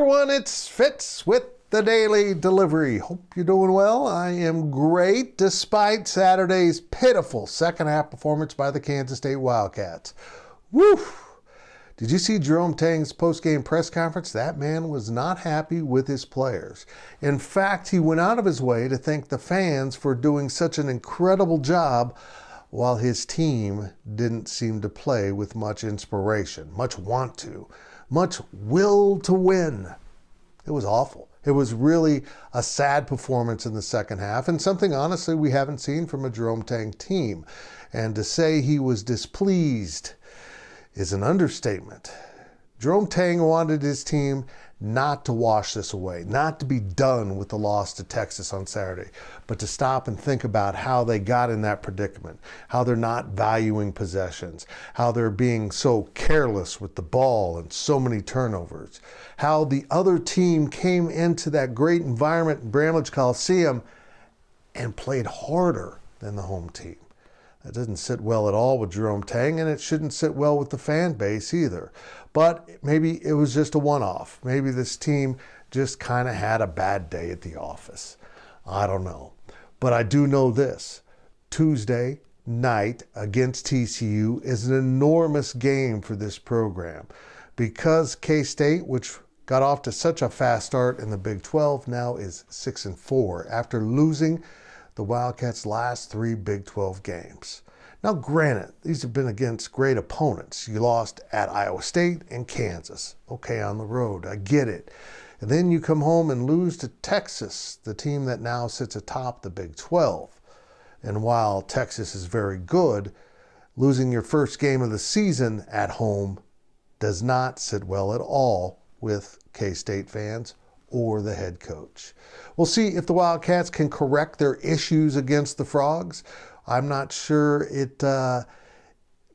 everyone, it's Fitz with the Daily Delivery. Hope you're doing well. I am great despite Saturday's pitiful second half performance by the Kansas State Wildcats. Woo! Did you see Jerome Tang's post-game press conference? That man was not happy with his players. In fact, he went out of his way to thank the fans for doing such an incredible job while his team didn't seem to play with much inspiration, much want to, much will to win. It was awful. It was really a sad performance in the second half, and something honestly we haven't seen from a Jerome Tang team. And to say he was displeased is an understatement. Jerome Tang wanted his team not to wash this away, not to be done with the loss to Texas on Saturday, but to stop and think about how they got in that predicament, how they're not valuing possessions, how they're being so careless with the ball and so many turnovers, how the other team came into that great environment in Bramlage Coliseum and played harder than the home team. That doesn't sit well at all with Jerome Tang, and it shouldn't sit well with the fan base either. But maybe it was just a one-off. Maybe this team just kind of had a bad day at the office. I don't know. But I do know this. Tuesday night against TCU is an enormous game for this program because K-State, which got off to such a fast start in the Big 12, now is 6-4 after losing the Wildcats' last 3 Big 12 games. Now, granted, these have been against great opponents. You lost at Iowa State and Kansas. Okay, on the road, I get it. And then you come home and lose to Texas, the team that now sits atop the Big 12. And while Texas is very good, losing your first game of the season at home does not sit well at all with K-State fans or the head coach. We'll see if the Wildcats can correct their issues against the Frogs. I'm not sure it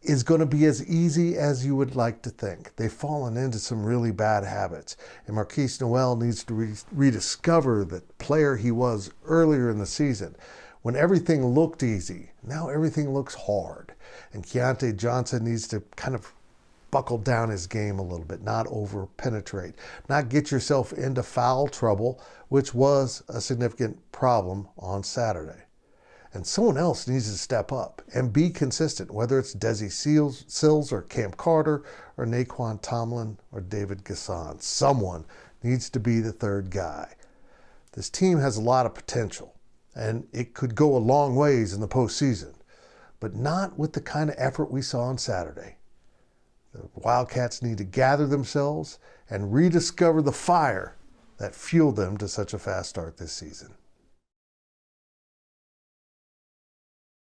is going to be as easy as you would like to think. They've fallen into some really bad habits, and Marquise Noel needs to rediscover the player he was earlier in the season when everything looked easy. Now everything looks hard, and Keontae Johnson needs to kind of buckle down his game a little bit, not over-penetrate, not get yourself into foul trouble, which was a significant problem on Saturday. And someone else needs to step up and be consistent, whether it's Desi Sills or Cam Carter or Naquan Tomlin or David Gasson. Someone needs to be the third guy. This team has a lot of potential, and it could go a long ways in the postseason, but not with the kind of effort we saw on Saturday. The Wildcats need to gather themselves and rediscover the fire that fueled them to such a fast start this season.